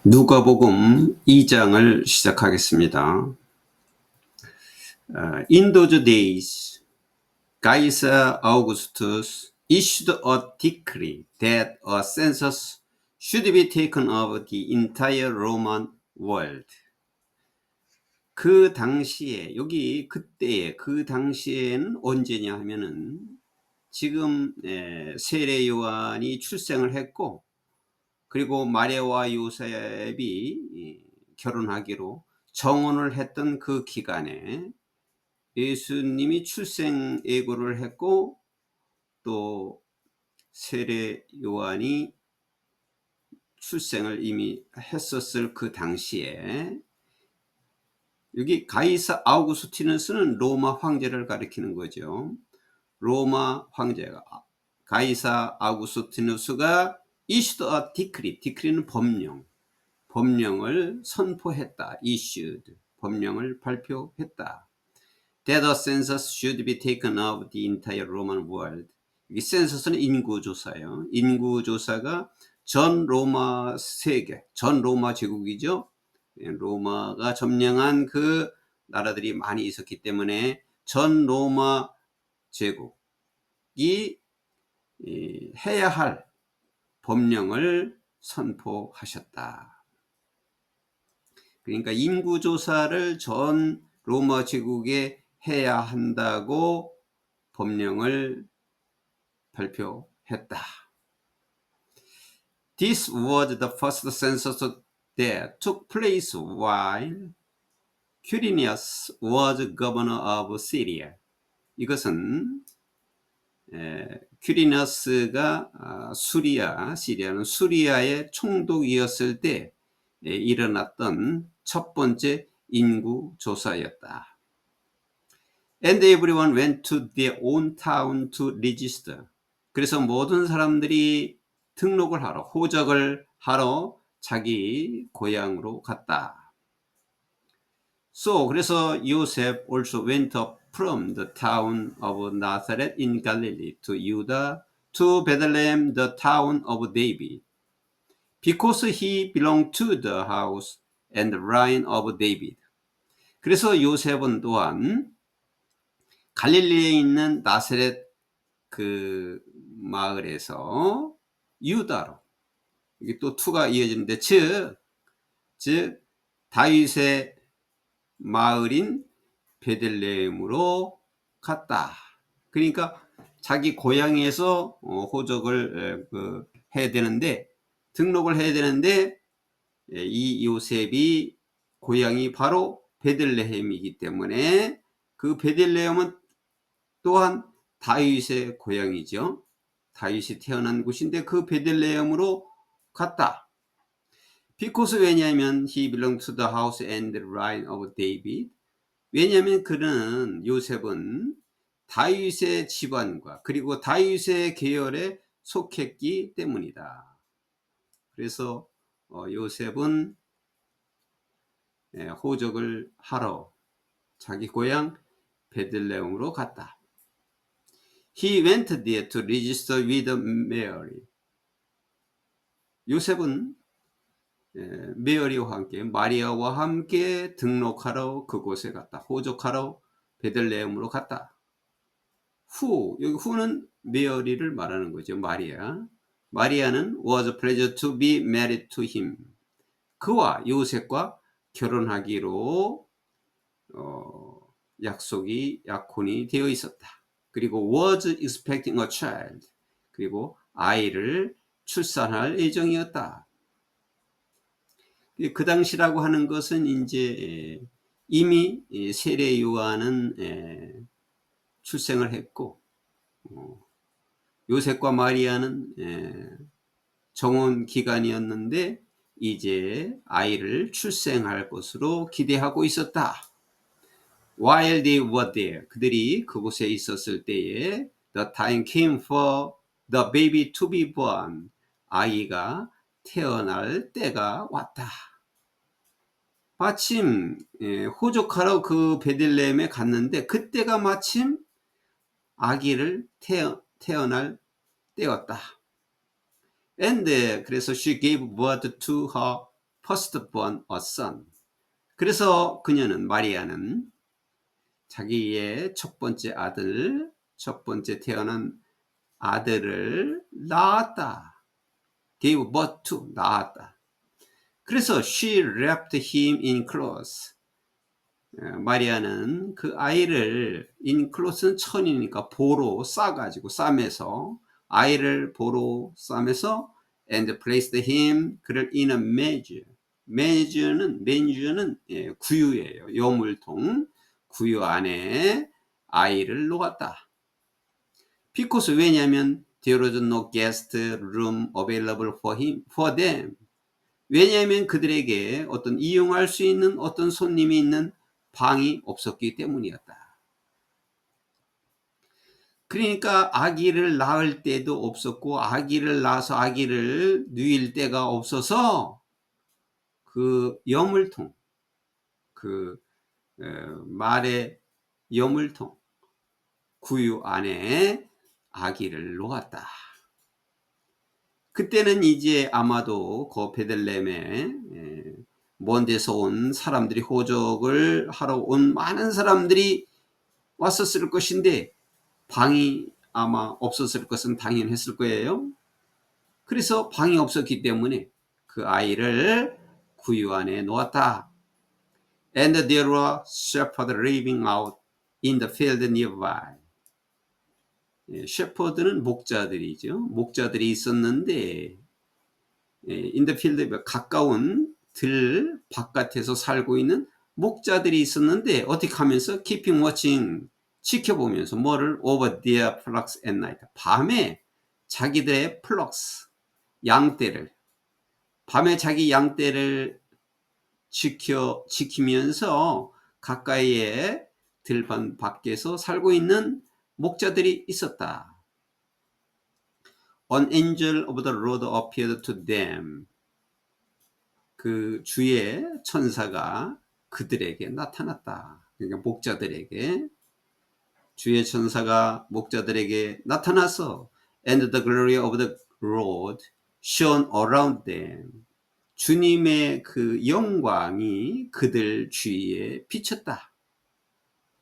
누가복음 2장을 시작하겠습니다. In those days, Caesar Augustus issued a decree that a census should be taken of the entire Roman world. 그 당시에, 여기 그때에, 그 당시에는 언제냐 하면은 지금 세례 요한이 출생을 했고, 그리고 마리아와 요셉이 결혼하기로 정혼을 했던 그 기간에 예수님이 출생 예고를 했고, 또 세례 요한이 출생을 이미 했었을 그 당시에, 여기 가이사 아우구스티누스는 로마 황제를 가리키는 거죠. 로마 황제가, 가이사 아우구스티누스가 issued a decree, decree는 법령을 선포했다. issued, 법령을 발표했다. That a census should be taken of the entire Roman world. 이 센서스는 인구조사예요. 인구조사가 전 로마 세계, 전 로마 제국이죠. 로마가 점령한 그 나라들이 많이 있었기 때문에 전 로마 제국이 해야 할 법령을 선포하셨다. 그러니까 인구조사를 전 로마 제국에 해야 한다고 법령을 발표했다. This was the first census that took place while Quirinius was governor of Syria. 이것은 퀴리너스가 시리아는 수리아의 총독이었을 때 일어났던 첫 번째 인구조사였다. And everyone went to their own town to register. 그래서 모든 사람들이 등록을 하러, 호적을 하러 자기 고향으로 갔다. So, 그래서 Joseph also went up from the town of Nazareth in Galilee to Judah, to Bethlehem, the town of David, because he belonged to the house and the line of David. 그래서 요셉은 또한 갈릴리에 있는 나사렛 그 마을에서 유다로, 이게 또 투가 이어지는데, 즉 다윗의 마을인 베들레헴으로 갔다. 그러니까 자기 고향에서 호적을 해야 되는데, 등록을 해야 되는데, 이 요셉이 고향이 바로 베들레헴이기 때문에 그 베들레헴은 또한 다윗의 고향이죠. 다윗이 태어난 곳인데 그 베들레헴으로 갔다. Because, 왜냐하면 he belonged to the house and the line of David. 왜냐하면 그는, 요셉은 다윗의 집안과 그리고 다윗의 계열에 속했기 때문이다. 그래서 요셉은 호적을 하러 자기 고향 베들레헴으로 갔다. He went there to register with Mary. 요셉은 메어리와 함께, 마리아와 함께 등록하러 그곳에 갔다. 호적하러 베들레헴으로 갔다. 여기 후는 메어리를 말하는 거죠. 마리아는 was pleased to be married to him. 그와 요셉과 결혼하기로 약혼이 되어 있었다. 그리고 was expecting a child. 그리고 아이를 출산할 예정이었다. 그 당시라고 하는 것은 이제 이미 세례 요한은 출생을 했고, 요셉과 마리아는 정혼 기간이었는데 이제 아이를 출생할 것으로 기대하고 있었다. While they were there, 그들이 그곳에 있었을 때에 the time came for the baby to be born. 아이가 태어날 때가 왔다. 마침 호적하러 그 베들레헴에 갔는데 그때가 마침 아기를 태어날 때였다. And 그래서 she gave birth to her firstborn a son. 그래서 그녀는 마리아는 자기의 첫 번째 아들, 첫 번째 태어난 아들을 낳았다. gave birth to, 낳았다. 그래서 she wrapped him in clothes. 마리아는 그 아이를 in clothes는 천이니까 보로 싸가지고 싸매서 아이를 보로 싸매서 and placed him 그를 in a manger. manger 구유예요. 요물통 구유 안에 아이를 놓았다. because 왜냐하면 there was no guest room available for them. 왜냐하면 그들에게 어떤 이용할 수 있는 어떤 손님이 있는 방이 없었기 때문이었다. 그러니까 아기를 낳을 때도 없었고 아기를 낳아서 아기를 누일 때가 없어서 그 여물통, 그 말의 여물통 구유 안에 아기를 놓았다. 그때는 이제 아마도 그 베들레헴에 먼 데서 온 사람들이 호적을 하러 온 많은 사람들이 왔었을 것인데 방이 아마 없었을 것은 당연했을 거예요. 그래서 방이 없었기 때문에 그 아이를 구유 안에 놓았다. And there were shepherds living out in the field nearby. 셰퍼드는 목자들이죠. 목자들이 있었는데 in the field 가까운 들 바깥에서 살고 있는 목자들이 있었는데 어떻게 하면서 keeping watching 지켜보면서 뭐를 over their flocks at night 밤에 자기들의 flocks 양떼를 밤에 자기 양떼를 지키면서 가까이에 들판 밖에서 살고 있는 목자들이 있었다. An angel of the Lord appeared to them. 그 주의 천사가 그들에게 나타났다. 그러니까 목자들에게 주의 천사가 목자들에게 나타나서 and the glory of the Lord shone around them. 주님의 그 영광이 그들 주위에 비쳤다.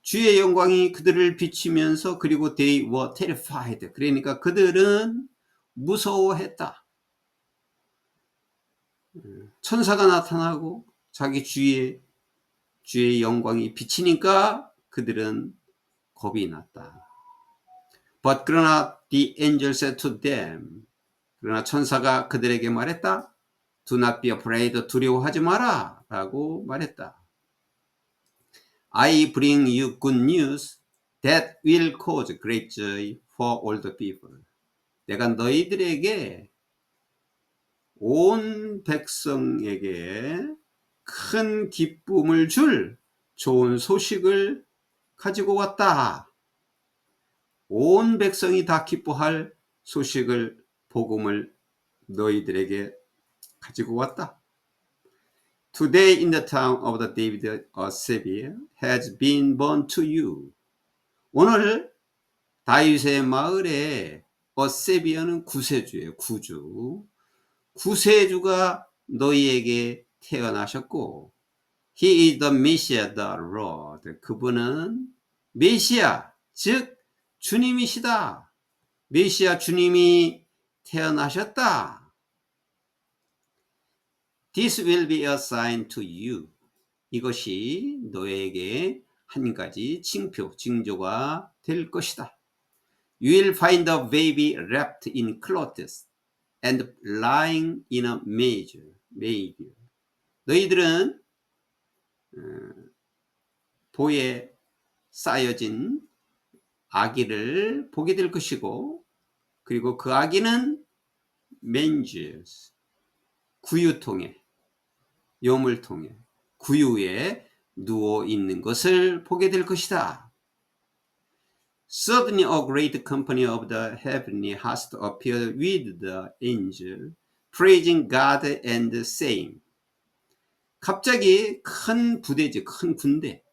주의 영광이 그들을 비치면서 그리고 they were terrified. 그러니까 그들은 무서워했다. 천사가 나타나고 자기 주의 영광이 비치니까 그들은 겁이 났다. But 그러나 the angel said to them. 그러나 천사가 그들에게 말했다. Do not be afraid. 두려워하지 마라. 라고 말했다. I bring you good news that will cause great joy for all the people. 내가 너희들에게 온 백성에게 큰 기쁨을 줄 좋은 소식을 가지고 왔다. 온 백성이 다 기뻐할 소식을 복음을 너희들에게 가지고 왔다. Today in the town of the David a Savior has been born to you. 오늘 다윗의 마을에 a Savior는 구세주예요. 구주. 구세주가 너희에게 태어나셨고 He is the Messiah, the Lord. 그분은 메시아, 즉 주님이시다. 메시아 주님이 태어나셨다. This will be a sign to you. 이것이 너에게 한 가지 징표, 징조가 될 것이다. You will find a baby wrapped in clothes and lying in a manger. 너희들은 보에 쌓여진 아기를 보게 될 것이고 그리고 그 아기는 mangers, 구유통에 요물통에 구유에 누워 있는 것을 보게 될 것이다. Suddenly a great company of the heavenly host appeared with the angel, praising God and saying. 갑자기 큰 부대지, 큰 군대.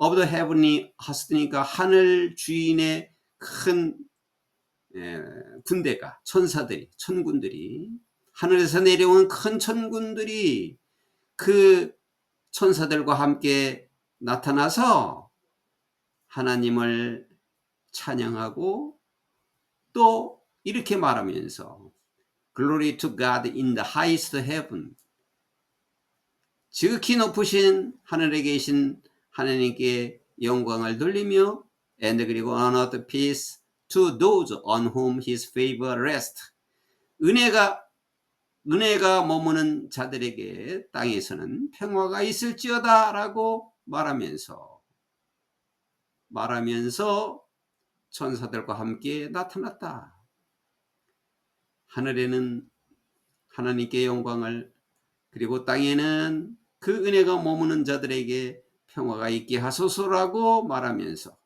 of the heavenly host니까 하늘 주인의 큰 군대가 천사들이, 천군들이 하늘에서 내려온 큰 천군들이 그 천사들과 함께 나타나서 하나님을 찬양하고 또 이렇게 말하면서 Glory to God in the highest heaven. 지극히 높으신 하늘에 계신 하나님께 영광을 돌리며 and 그리고 on earth peace to those on whom his favor rests. 은혜가 머무는 자들에게 땅에서는 평화가 있을지어다 라고 말하면서 천사들과 함께 나타났다. 하늘에는 하나님께 영광을, 그리고 땅에는 그 은혜가 머무는 자들에게 평화가 있게 하소서라고 말하면서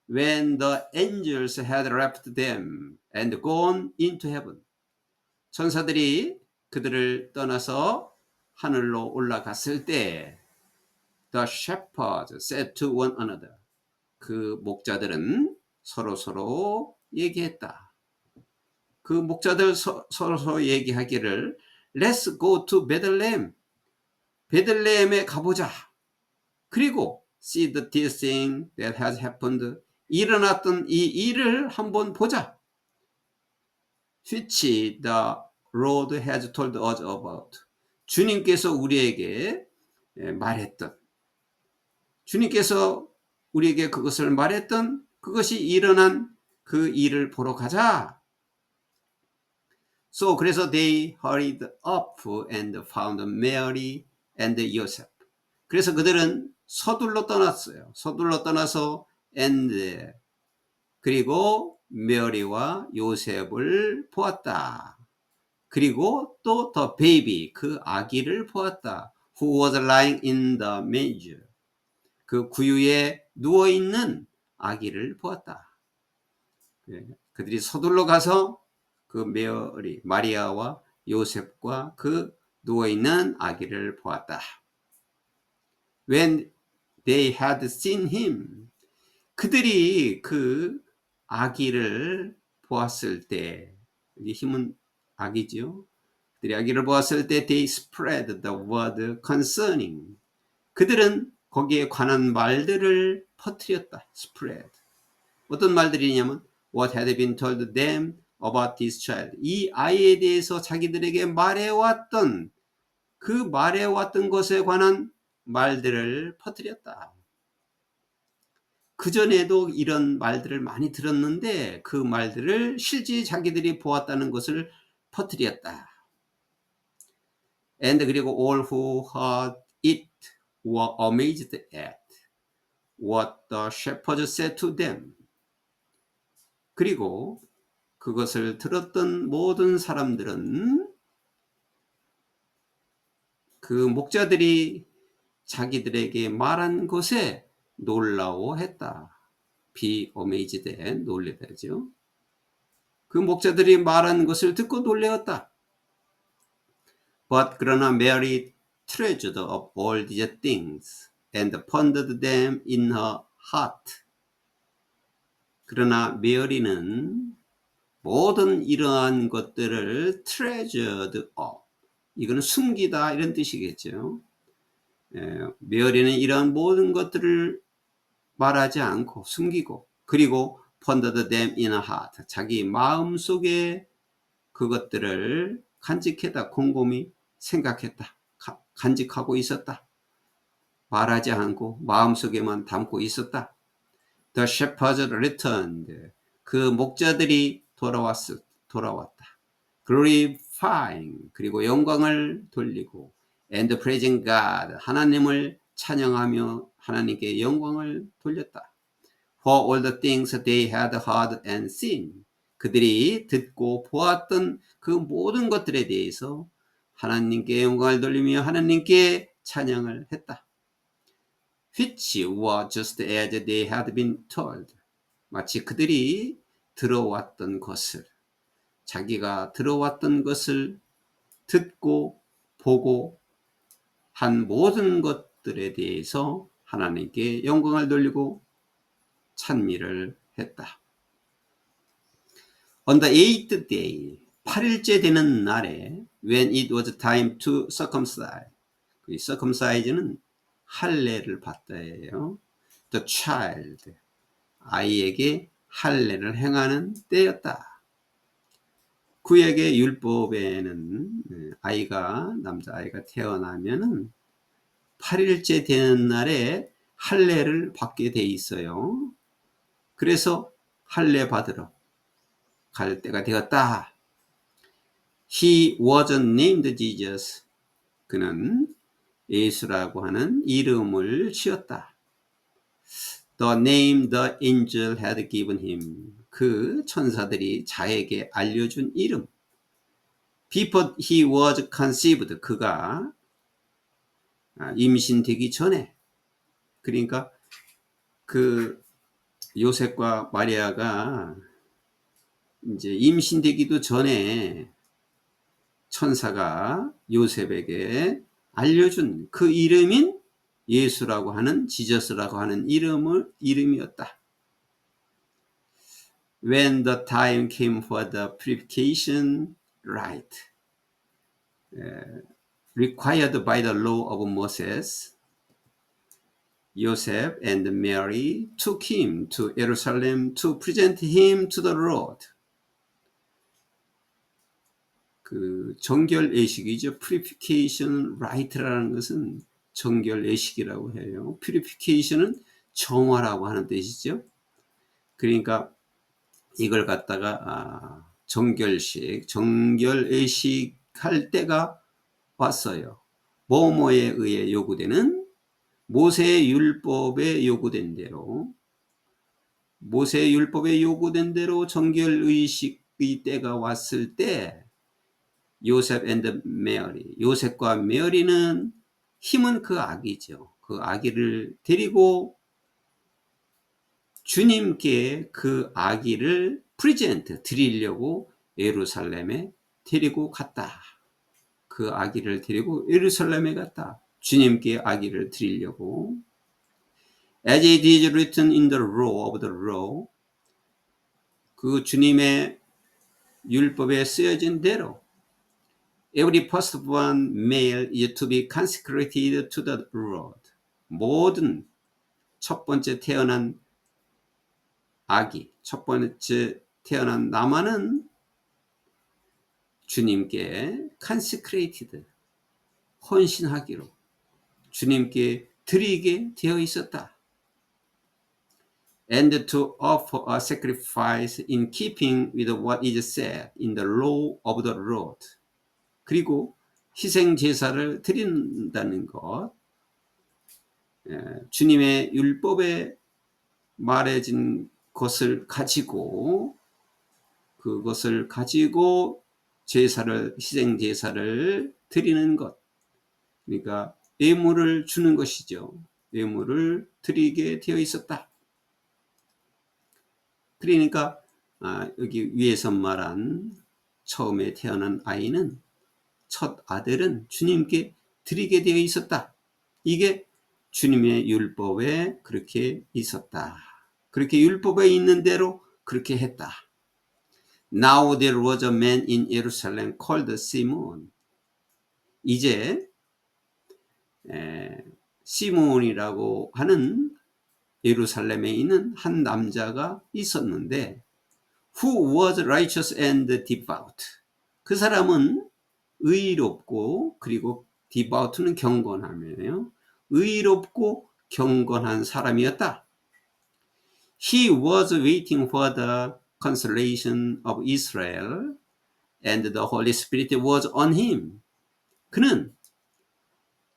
When the angels had left them and gone into heaven. 천사들이 그들을 떠나서 하늘로 올라갔을 때 The shepherds said to one another. 그 목자들은 서로 얘기했다. 그 목자들 서로 얘기하기를 Let's go to Bethlehem. 베들레헴에 가보자. 그리고 see this thing that has happened. 일어났던 이 일을 한번 보자. Which the Lord has told us about. 주님께서 우리에게 말했던, 주님께서 우리에게 그것을 말했던 그것이 일어난 그 일을 보러 가자. So 그래서 they hurried up and found Mary and Joseph. 그래서 그들은 서둘러 떠났어요. 서둘러 떠나서 and 그리고 메리와 요셉을 보았다. 그리고 또 the baby 그 아기를 보았다. Who was lying in the manger. 그 구유에 누워 있는 아기를 보았다. 그들이 서둘러 가서 그 메리, 마리아와 요셉과 그 누워 있는 아기를 보았다. When they had seen him. 그들이 그 아기를 보았을 때, 이 힘은 아기죠. 그들이 아기를 보았을 때 they spread the word concerning. 그들은 거기에 관한 말들을 퍼뜨렸다. spread. 어떤 말들이냐면 what had been told them about this child. 이 아이에 대해서 자기들에게 말해왔던 그 말해왔던 것에 관한 말들을 퍼뜨렸다. 그전에도 이런 말들을 많이 들었는데 그 말들을 실제 자기들이 보았다는 것을 퍼뜨렸다. And 그리고 all who heard it were amazed at what the shepherds said to them. 그리고 그것을 들었던 모든 사람들은 그 목자들이 자기들에게 말한 것에 놀라워했다. be amazed at 놀래다죠. 그 목자들이 말한 것을 듣고 놀래었다. But 그러나 Mary treasured up all these things and pondered them in her heart. 그러나 메리는 모든 이러한 것들을 treasured up. 이거는 숨기다 이런 뜻이겠죠. 메리는 이러한 모든 것들을 말하지 않고 숨기고 그리고 pondered them in her heart. 자기 마음속에 그것들을 간직했다. 곰곰이 생각했다. 간직하고 있었다. 말하지 않고 마음속에만 담고 있었다. The shepherds returned. 그 목자들이 돌아왔다. Glorifying. 그리고 영광을 돌리고 and praising God. 하나님을 찬양하며 하나님께 영광을 돌렸다. For all the things they had heard and seen. 그들이 듣고 보았던 그 모든 것들에 대해서 하나님께 영광을 돌리며 하나님께 찬양을 했다. Which were just as they had been told. 마치 그들이 들어왔던 것을, 자기가 들어왔던 것을 듣고 보고 한 모든 것들에 대해서 하나님께 영광을 돌리고 찬미를 했다. On the eighth day, 8일째 되는 날에 when it was time to circumcise. 그 circumcise는 할례를 받다예요. The child, 아이에게 할례를 행하는 때였다. 구약의 율법에는 아이가, 남자아이가 태어나면은 8일째 되는 날에 할례를 받게 돼 있어요. 그래서 할례 받으러 갈 때가 되었다. He wasn't named Jesus. 그는 예수라고 하는 이름을 지었다. The name the angel had given him. 그 천사들이 자에게 알려준 이름. Before he was conceived. 그가 임신되기 전에. 그러니까 그 요셉과 마리아가 이제 임신되기도 전에 천사가 요셉에게 알려준 그 이름인 예수라고 하는, 지저스라고 하는 이름이었다. When the time came for the purification rite required by the law of Moses, Joseph and Mary took him to Jerusalem to present him to the Lord. 그 정결 예식이죠. Purification rite라는 것은 정결 예식이라고 해요. Purification은 정화라고 하는 뜻이죠. 그러니까 이걸 갖다가 정결식, 정결 예식 할 때가 왔어요. 뭐뭐에 의해 요구되는 모세의 율법에 요구된 대로, 모세의 율법에 요구된 대로 정결 의식의 때가 왔을 때 요셉 앤드 메어리, 요셉과 메어리는 힘은 그 아기죠. 그 아기를 데리고 주님께 그 아기를 프리젠트 드리려고 예루살렘에 데리고 갔다. 그 아기를 데리고 예루살렘에 갔다. 주님께 아기를 드리려고. As it is written in the law of the law, 그 주님의 율법에 쓰여진 대로 Every firstborn male is to be consecrated to the Lord. 모든 첫 번째 태어난 아기, 첫 번째 태어난 남아는 주님께 consecrated, 헌신하기로 주님께 드리게 되어 있었다. And to offer a sacrifice in keeping with what is said in the law of the Lord. 그리고 희생 제사를 드린다는 것, 주님의 율법에 말해진 것을 가지고, 그것을 가지고 제사를, 희생 제사를 드리는 것, 그러니까 예물을 주는 것이죠. 예물을 드리게 되어 있었다. 그러니까 여기 위에서 말한 처음에 태어난 아이는, 첫 아들은 주님께 드리게 되어 있었다. 이게 주님의 율법에 그렇게 있었다. 그렇게 율법에 있는 대로 그렇게 했다. Now there was a man in Jerusalem called Simon. 이제 시몬이라고 하는 예루살렘에 있는 한 남자가 있었는데, who was righteous and devout. 그 사람은 의롭고, 그리고 devout는 경건함이에요. 의롭고 경건한 사람이었다. He was waiting for the consolation of Israel and the Holy Spirit was on him. 그는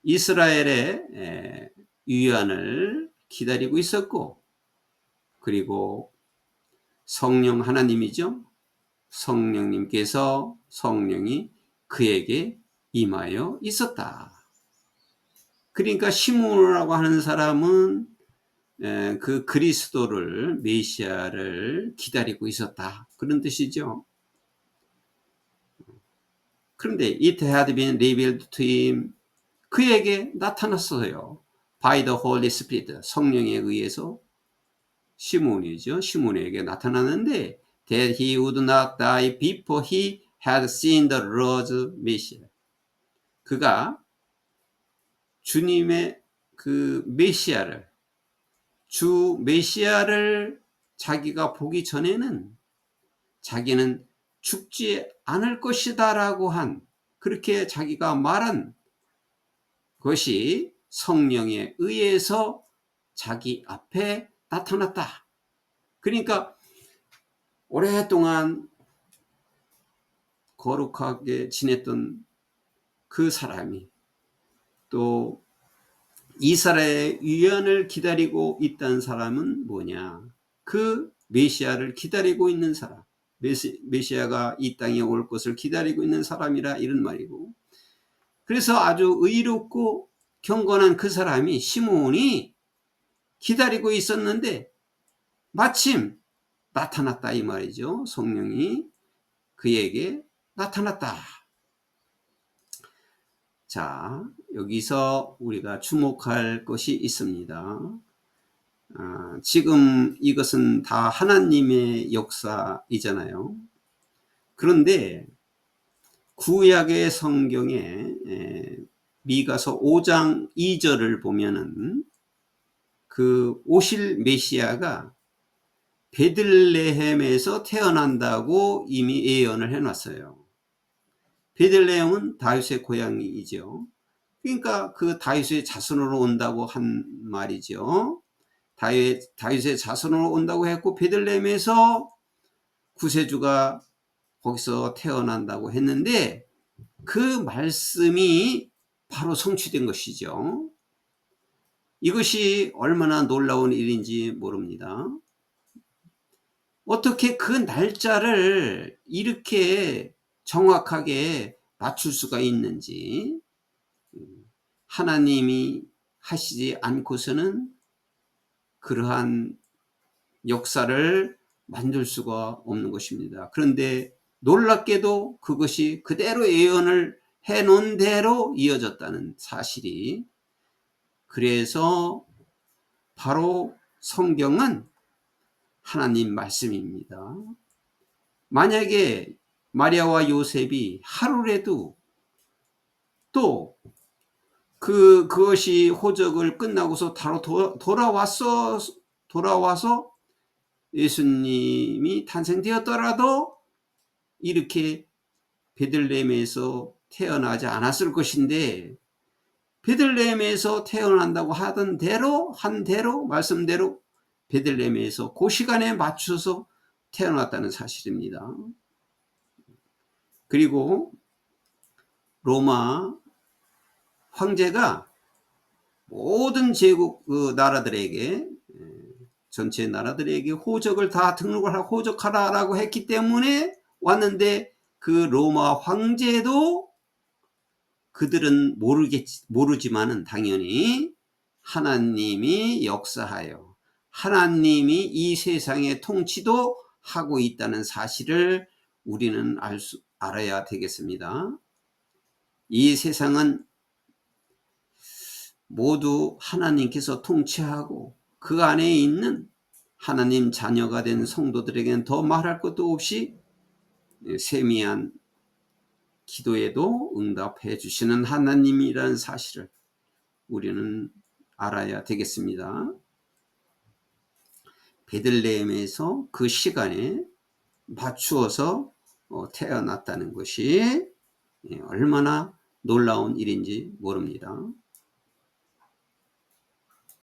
이스라엘의 위안을 기다리고 있었고, 그리고 성령 하나님이죠. 성령님께서, 성령이 그에게 임하여 있었다. 그러니까 시몬이라고 하는 사람은 그 그리스도를, 메시아를 기다리고 있었다. 그런 뜻이죠. 그런데 it had been revealed to him. 그에게 나타났어요. By the Holy Spirit. 성령에 의해서 시몬이죠. 시몬에게 나타났는데 that he would not die before he had seen the Lord's Messiah. 그가 주님의 그 주 메시아를 자기가 보기 전에는 자기는 죽지 않을 것이다라고 한, 그렇게 자기가 말한 것이 성령에 의해서 자기 앞에 나타났다. 그러니까 오랫동안 거룩하게 지냈던 그 사람이 또 이스라엘의 유언을 기다리고 있던 사람은 뭐냐? 그 메시아를 기다리고 있는 사람, 메시아가 이 땅에 올 것을 기다리고 있는 사람이라 이런 말이고, 그래서 아주 의롭고 경건한 그 사람이 시몬이 기다리고 있었는데 마침 나타났다 이 말이죠. 성령이 그에게 나타났다. 자, 여기서 우리가 주목할 것이 있습니다. 지금 이것은 다 하나님의 역사이잖아요. 그런데 구약의 성경에 미가서 5장 2절을 보면은 그 오실 메시아가 베들레헴에서 태어난다고 이미 예언을 해놨어요. 베들레헴은 다윗의 고향이죠. 그러니까 그 다윗의 자손으로 온다고 한 말이죠. 다윗의 자손으로 온다고 했고 베들레헴에서 구세주가 거기서 태어난다고 했는데 그 말씀이 바로 성취된 것이죠. 이것이 얼마나 놀라운 일인지 모릅니다. 어떻게 그 날짜를 이렇게 정확하게 맞출 수가 있는지, 하나님이 하시지 않고서는 그러한 역사를 만들 수가 없는 것입니다. 그런데 놀랍게도 그것이 그대로 예언을 해놓은 대로 이어졌다는 사실이, 그래서 바로 성경은 하나님 말씀입니다. 만약에 마리아와 요셉이 하루라도 또 그것이 호적을 끝나고서 바로 돌아와서 예수님이 탄생되었더라도 이렇게 베들레헴에서 태어나지 않았을 것인데, 베들레헴에서 태어난다고 한 대로 말씀대로 베들레헴에서 그 시간에 맞춰서 태어났다는 사실입니다. 그리고 로마 황제가 모든 제국 나라들에게, 전체 나라들에게 호적을 다 등록을 하고 호적하라라고 했기 때문에 왔는데, 그 로마 황제도 그들은 모르지만은 당연히 하나님이 역사하여 하나님이 이 세상의 통치도 하고 있다는 사실을 우리는 알아야 되겠습니다. 이 세상은 모두 하나님께서 통치하고 그 안에 있는 하나님 자녀가 된 성도들에게는 더 말할 것도 없이 세미한 기도에도 응답해 주시는 하나님이라는 사실을 우리는 알아야 되겠습니다. 베들레헴에서 그 시간에 맞추어서 태어났다는 것이 얼마나 놀라운 일인지 모릅니다.